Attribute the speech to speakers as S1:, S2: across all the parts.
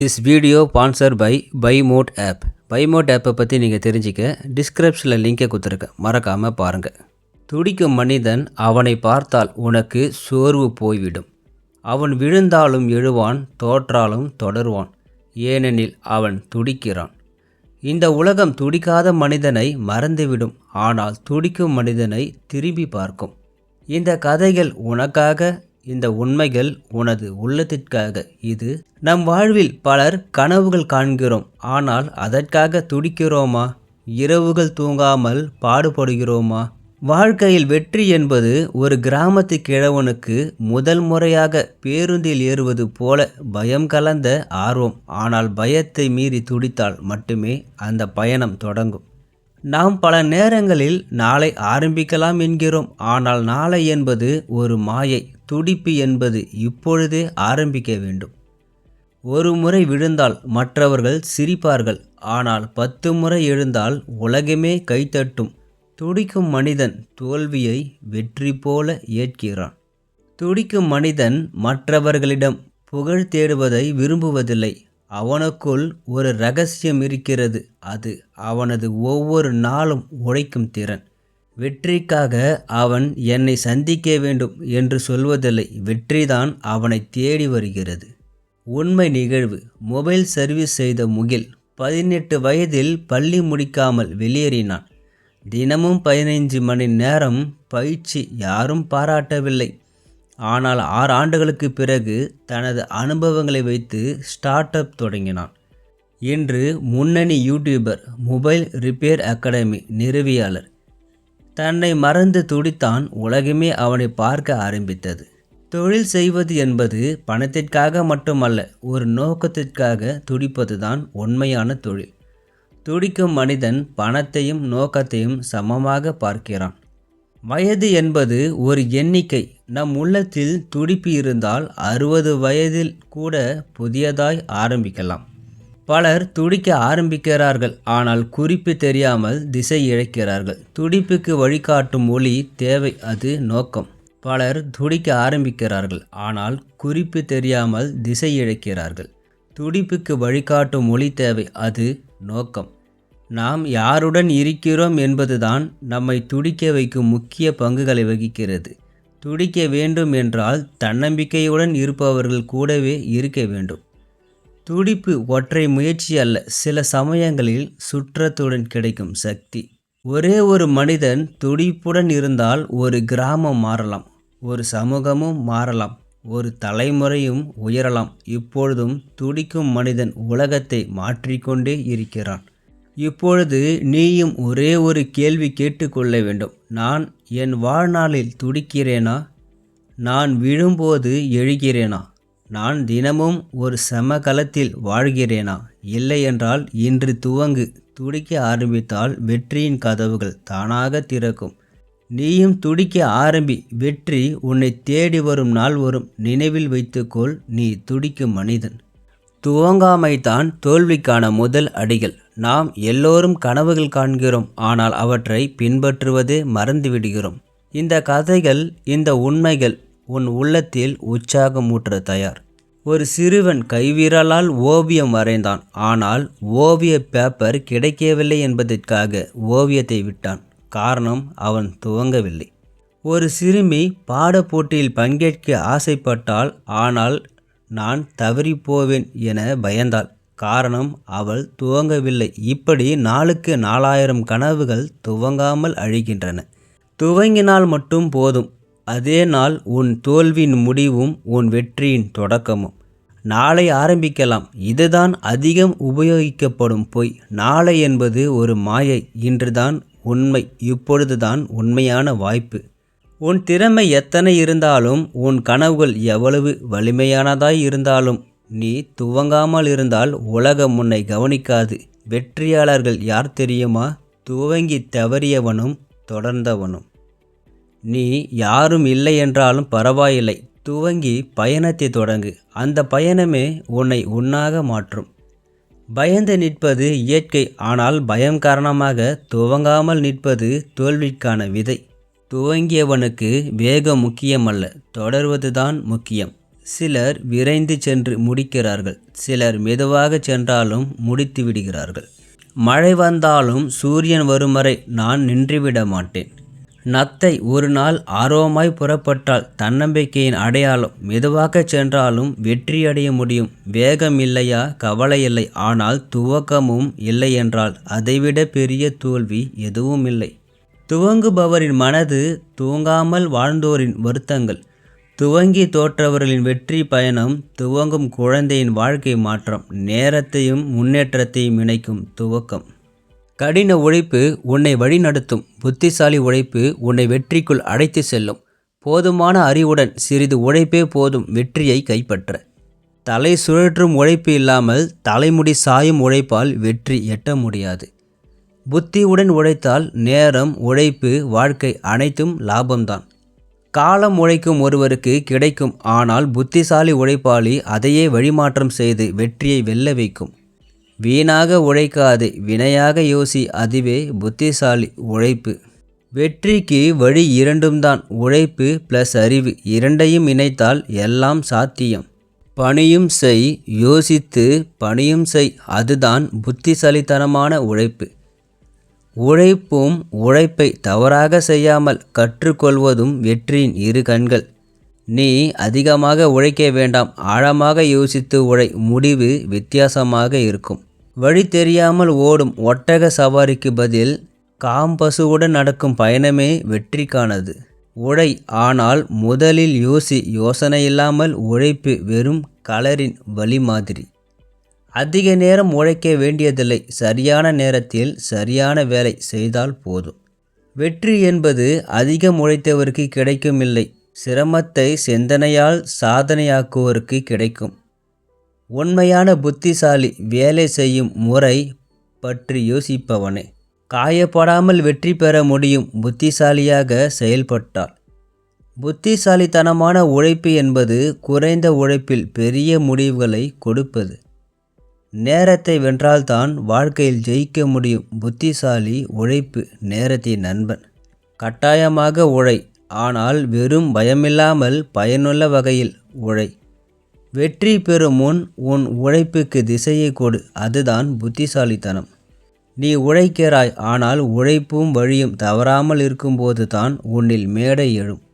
S1: This video sponsor by பைமோட் app. பைமோட் ஆப்பை பற்றி நீங்கள் தெரிஞ்சிக்க டிஸ்கிரிப்ஷனில் லிங்கை கொடுத்துருக்கேன், மறக்காமல் பாருங்கள். துடிக்கும் மனிதன், அவனை பார்த்தால் உனக்கு சோர்வு போய்விடும். அவன் விழுந்தாலும் எழுவான், தோற்றாலும் தொடருவான், ஏனெனில் அவன் துடிக்கிறான். இந்த உலகம் துடிக்காத மனிதனை மறந்துவிடும், ஆனால் துடிக்கும் மனிதனை திரும்பி பார்க்கும். இந்த கதைகள் உனக்காக, இந்த உண்மைகள் உனது உள்ளத்திற்காக. இது நம் வாழ்வில் பலர் கனவுகள் காண்கிறோம், ஆனால் அதற்காக துடிக்கிறோமா? இரவுகள் தூங்காமல் பாடுபடுகிறோமா? வாழ்க்கையில் வெற்றி என்பது ஒரு கிராமத்து கிழவனுக்கு முதல் முறையாக பேருந்தில் ஏறுவது போல பயம் கலந்த ஆர்வம். ஆனால் பயத்தை மீறி துடித்தால் மட்டுமே அந்த பயணம் தொடங்கும். நாம் பல நேரங்களில் நாளை ஆரம்பிக்கலாம் என்கிறோம், ஆனால் நாளை என்பது ஒரு மாயை. துடிப்பு என்பது இப்பொழுதே ஆரம்பிக்க வேண்டும். ஒரு முறை விழுந்தால் மற்றவர்கள் சிரிப்பார்கள், ஆனால் 10 முறை எழுந்தால் உலகமே கைத்தட்டும். துடிக்கும் மனிதன் தோல்வியை வெற்றி போல ஏற்கிறான். துடிக்கும் மனிதன் மற்றவர்களிடம் புகழ் தேடுவதை விரும்புவதில்லை. அவனுக்குள் ஒரு இரகசியம் இருக்கிறது, அது அவனது ஒவ்வொரு நாளும் உழைக்கும் திறன். வெற்றிக்காக அவன் என்னை சந்திக்க வேண்டும் என்று சொல்வதில்லை, வெற்றிதான் அவனை தேடி வருகிறது. உண்மை நிகழ்வு. மொபைல் சர்வீஸ் செய்த முகில் 18 வயதில் பள்ளி முடிக்காமல் வெளியேறினான். தினமும் 15 மணி நேரம் பயிற்சி, யாரும் பாராட்டவில்லை. ஆனால் 6 ஆண்டுகளுக்கு பிறகு தனது அனுபவங்களை வைத்து ஸ்டார்ட் அப் தொடங்கினான். இன்று முன்னணி யூடியூபர், மொபைல் ரிப்பேர் அகாடமி நிறுவியாளர். தன்னை மறந்து துடித்தான், உலகமே அவனை பார்க்க ஆரம்பித்தது. தொழில் செய்வது என்பது பணத்திற்காக மட்டுமல்ல, ஒரு நோக்கத்திற்காக துடிப்பதுதான் உண்மையான தொழில். துடிக்கும் மனிதன் பணத்தையும் நோக்கத்தையும் சமமாக பார்க்கிறான். வயது என்பது ஒரு எண்ணிக்கை. நம் உள்ளத்தில் துடிப்பு இருந்தால் 60 வயதில் கூட புதியதாய் ஆரம்பிக்கலாம். பலர் துடிக்க ஆரம்பிக்கிறார்கள், ஆனால் குறிப்பு தெரியாமல் திசை இழக்கிறார்கள். துடிப்புக்கு வழிகாட்டும் ஒளி தேவை, அது நோக்கம். பலர் துடிக்க ஆரம்பிக்கிறார்கள், ஆனால் குறிப்பு தெரியாமல் திசை இழக்கிறார்கள். துடிப்புக்கு வழிகாட்டும் ஒளி தேவை, அது நோக்கம். நாம் யாருடன் இருக்கிறோம் என்பதுதான் நம்மை துடிக்க வைக்கும் முக்கிய பங்குகளை வகிக்கிறது. துடிக்க வேண்டும் என்றால் தன்னம்பிக்கையுடன் இருப்பவர்கள் கூடவே இருக்க வேண்டும். துடிப்பு ஒற்றை முயற்சி அல்ல, சில சமயங்களில் சுற்றத்துடன் கிடைக்கும் சக்தி. ஒரே ஒரு மனிதன் துடிப்புடன் இருந்தால் ஒரு கிராமம் மாறலாம், ஒரு சமூகமும் மாறலாம், ஒரு தலைமுறையும் உயரலாம். இப்பொழுதும் துடிக்கும் மனிதன் உலகத்தை மாற்றிக்கொண்டே இருக்கிறான். இப்பொழுது நீயும் ஒரே ஒரு கேள்வி கேட்டுக்கொள்ள வேண்டும். நான் என் வாழ்நாளில் துடிக்கிறேனா? நான் விழும்போது எழுகிறேனா? நான் தினமும் ஒரு சமகாலத்தில் வாழ்கிறேனா? இல்லை என்றால் இன்று துவங்கு. துடிக்க ஆரம்பித்தால் வெற்றியின் கதவுகள் தானாக திறக்கும். நீயும் துடிக்க ஆரம்பி, வெற்றி உன்னை தேடி வரும் நாள் வரும். நினைவில் வைத்துக்கொள், நீ துடிக்கும் மனிதன். துவங்காமைத்தான் தோல்விக்கான முதல் அடிகள். நாம் எல்லோரும் கனவுகள் காண்கிறோம், ஆனால் அவற்றை பின்பற்றுவதே மறந்துவிடுகிறோம். இந்த கதைகள், இந்த உண்மைகள் உன் உள்ளத்தில் உற்சாகமூற்ற தயார். ஒரு சிறுவன் கைவிரலால் ஓவியம் வரைந்தான், ஆனால் ஓவிய பேப்பர் கிடைக்கவில்லை என்பதற்காக ஓவியத்தை விட்டான். காரணம், அவன் துவங்கவில்லை. ஒரு சிறுமி பாடப்போட்டியில் பங்கேற்க ஆசைப்பட்டாள், ஆனால் நான் தவறிப்போவேன் என பயந்தாள். காரணம், அவள் துவங்கவில்லை. இப்படி நாளுக்கு 4000 கனவுகள் துவங்காமல் அழிகின்றன. துவங்கினால் மட்டும் போதும். அதே நாள் உன் தோல்வியின் முடிவும் உன் வெற்றியின் தொடக்கமும். நாளை ஆரம்பிக்கலாம், இதுதான் அதிகம் உபயோகிக்கப்படும் பொய். நாளை என்பது ஒரு மாயை, இன்றுதான் உண்மை, இப்பொழுதுதான் உண்மையான வாய்ப்பு. உன் திறமை எத்தனை இருந்தாலும், உன் கனவுகள் எவ்வளவு வலிமையானதாய் இருந்தாலும், நீ துவங்காமல் இருந்தால் உலகம் உன்னை கவனிக்காது. வெற்றியாளர்கள் யார் தெரியுமா? துவங்கி தவறியவனும் தொடர்ந்தவனும். நீ யாரும் இல்லை என்றாலும் பரவாயில்லை, துவங்கி பயணத்தை தொடங்கு. அந்த பயணமே உன்னை உன்னாக மாற்றும். பயந்து நிற்பது இயற்கை, ஆனால் பயம் காரணமாக துவங்காமல் நிற்பது தோல்விக்கான விதை. துவங்கியவனுக்கு வேகம் முக்கியமல்ல, தொடர்வதுதான் முக்கியம். சிலர் விரைந்து சென்று முடிக்கிறார்கள், சிலர் மெதுவாக சென்றாலும் முடித்து விடுகிறார்கள். மழை வந்தாலும் சூரியன் வரும் வரை நான் நின்றுவிட மாட்டேன். நத்தை ஒரு நாள் ஆர்வமாய் புறப்பட்டால் தன்னம்பிக்கையின் அடையாளம். மெதுவாக சென்றாலும் வெற்றியடைய முடியும். வேகம் இல்லையா, கவலை இல்லை. ஆனால் துவக்கமும் இல்லை என்றால் அதைவிட பெரிய தோல்வி எதுவும் இல்லை. துவங்குபவரின் மனது, தூங்காமல் வாழ்ந்தோரின் வருத்தங்கள். துவங்கி தோற்றவர்களின் வெற்றி பயணம். துவங்கும் குழந்தையின் வாழ்க்கை மாற்றம். நேரத்தையும் முன்னேற்றத்தையும் இணைக்கும் துவக்கம். கடின உழைப்பு உன்னை வழிநடத்தும். புத்திசாலி உழைப்பு உன்னை வெற்றிக்குள் அழைத்து செல்லும். போதுமான அறிவுடன் சிறிது உழைப்பே போதும் வெற்றியை கைப்பற்ற. தலை சுழற்றும் உழைப்பு இல்லாமல் தலைமுடி சாயும் உழைப்பால் வெற்றி எட்ட முடியாது. புத்தியுடன் உழைத்தால் நேரம், உழைப்பு, வாழ்க்கை அனைத்தும் லாபம்தான். காலம் உழைக்கும் ஒருவருக்கு கிடைக்கும். ஆனால் புத்திசாலி உழைப்பாளி அதையே வழிமாற்றம் செய்து வெற்றியை வெல்ல வைக்கும். வீணாக உழைக்காதே, வினையாக யோசி. அதுவே புத்திசாலி உழைப்பு. வெற்றிக்கு வழி இரண்டும் தான். உழைப்பு ப்ளஸ் அறிவு. இரண்டையும் இணைத்தால் எல்லாம் சாத்தியம். பணியும் செய், யோசித்து பணியும் செய். அதுதான் புத்திசாலித்தனமான உழைப்பு. உழைப்பும் உழைப்பை தவறாக செய்யாமல் கற்றுக்கொள்வதும் வெற்றியின் இரு கண்கள். நீ அதிகமாக உழைக்க வேண்டாம், ஆழமாக யோசித்து உழை. முடிவு வித்தியாசமாக இருக்கும். வழி தெரியாமல் ஓடும் ஒட்டக சவாரிக்கு பதில் காம்பசுவுடன் நடக்கும் பயணமே வெற்றிக்கானது. உழை, ஆனால் முதலில் யோசி. யோசனை இல்லாமல் உழைப்பு வெறும் கலரின் வழி மாதிரி. அதிக நேரம் உழைக்க வேண்டியதில்லை. சரியான நேரத்தில் சரியான வேலை செய்தால் போதும். வெற்றி என்பது அதிகம் உழைத்தவருக்கு கிடைக்குமில்லை, சிரமத்தை சிந்தனையால் சாதனையாக்குவோருக்கு கிடைக்கும். உண்மையான புத்திசாலி வேலை செய்யும் முறை பற்றி யோசிப்பவனே. காயப்படாமல் வெற்றி பெற முடியும் புத்திசாலியாக செயல்பட்டால். புத்திசாலித்தனமான உழைப்பு என்பது குறைந்த உழைப்பில் பெரிய முடிவுகளை கொடுப்பது. நேரத்தை வென்றால்தான் வாழ்க்கையில் ஜெயிக்க முடியும். புத்திசாலி உழைப்பு நேரத்தின் நண்பன். கட்டாயமாக உழை, ஆனால் வெறும் பயமில்லாமல் பயனுள்ள வகையில் உழை. வெற்றி பெறும் முன் உன் உழைப்புக்கு திசையை கொடு. அதுதான் புத்திசாலித்தனம். நீ உழைக்கிறாய், ஆனால் உழைப்பும் வழியும் தவறாமல் இருக்கும்போது தான் உன்னில் மேடை எழும்.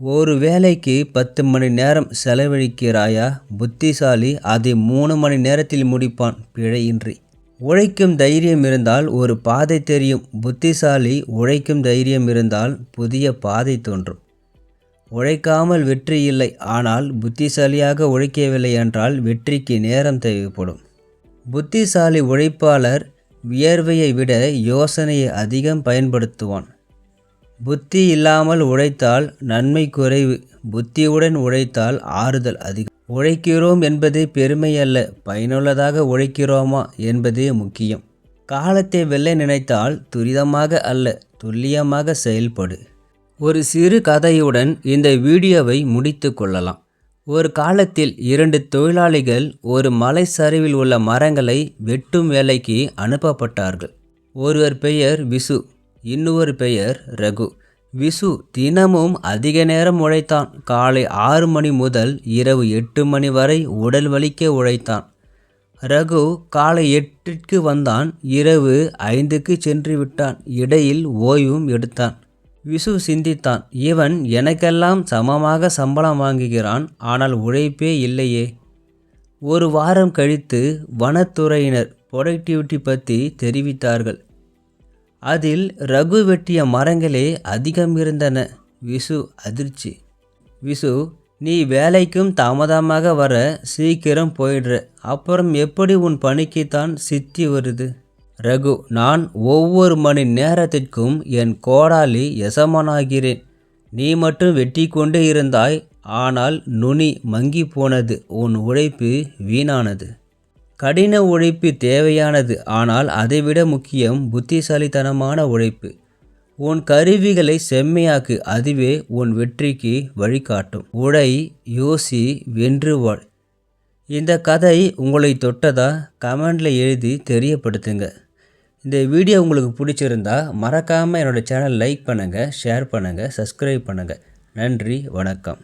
S1: ஒரு வேலைக்கு 10 மணி நேரம் செலவழிக்கிறாயா? புத்திசாலி அதை 3 மணி நேரத்தில் முடிப்பான், பிழையின்றி. உழைக்கும் தைரியம் இருந்தால் ஒரு பாதை தெரியும். புத்திசாலி உழைக்கும் தைரியம் இருந்தால் புதிய பாதை தோன்றும். உழைக்காமல் வெற்றி இல்லை, ஆனால் புத்திசாலியாக உழைக்கவில்லை என்றால் வெற்றிக்கு நேரம் தேவைப்படும். புத்திசாலி உழைப்பாளர் வியர்வையை விட யோசனையை அதிகம் பயன்படுத்துவான். புத்தி இல்லாமல் உழைத்தால் நன்மை குறைவு, புத்தியுடன் உழைத்தால் ஆறுதல் அதிகம். உழைக்கிறோம் என்பதே பெருமை அல்ல, பயனுள்ளதாக உழைக்கிறோமா என்பதே முக்கியம். காலத்தை வெல்ல நினைத்தால் துரிதமாக அல்ல, துல்லியமாக செயல்படு. ஒரு சிறு கதையுடன் இந்த வீடியோவை முடித்து கொள்ளலாம். ஒரு காலத்தில் 2 தொழிலாளிகள் ஒரு மலை சரிவில் உள்ள மரங்களை வெட்டும் வேலைக்கு அனுப்பப்பட்டார்கள். ஒருவர் பெயர் விசு, இன்னொரு பெயர் ரகு. விசு தினமும் அதிக நேரம் உழைத்தான். காலை 6 மணி முதல் இரவு 8 மணி வரை உடல் வலிக்க உழைத்தான். ரகு காலை 8க்கு வந்தான், இரவு 5க்கு சென்று விட்டான். இடையில் ஓய்வும் எடுத்தான். விசு சிந்தித்தான், இவன் எனக்கெல்லாம் சமமாக சம்பளம் வாங்குகிறான், ஆனால் உழைப்பே இல்லையே. ஒரு வாரம் கழித்து வனத்துறையினர் ப்ரொடக்டிவிட்டி பற்றி தெரிவித்தார்கள். அதில் ரகு வெட்டிய மரங்களே அதிகம் இருந்தன. விசு அதிர்ச்சி. விசு, நீ வேலைக்கும் தாமதமாக வர, சீக்கிரம் போயிடுற, அப்புறம் எப்படி உன் பணிக்குத்தான் சித்தி வருது? ரகு, நான் ஒவ்வொரு மணி நேரத்திற்கும் என் கோடாலி எசமானாகிறேன். நீ மட்டும் வெட்டி கொண்டே இருந்தாய், ஆனால் நுனி மங்கி போனது. உன் உழைப்பு வீணானது. கடின உழைப்பு தேவையானது, ஆனால் அதைவிட முக்கியம் புத்திசாலித்தனமான உழைப்பு. உன் கருவிகளை செம்மையாக்கு, அதுவே உன் வெற்றிக்கு வழிகாட்டும். உழை, யோசி, வென்று வாழ். இந்த கதை உங்களை தொட்டதா? கமெண்டில் எழுதி தெரியப்படுத்துங்க. இந்த வீடியோ உங்களுக்கு பிடிச்சிருந்தா மறக்காமல் என்னோடய சேனல் லைக் பண்ணுங்கள், ஷேர் பண்ணுங்கள், சப்ஸ்கிரைப் பண்ணுங்கள். நன்றி, வணக்கம்.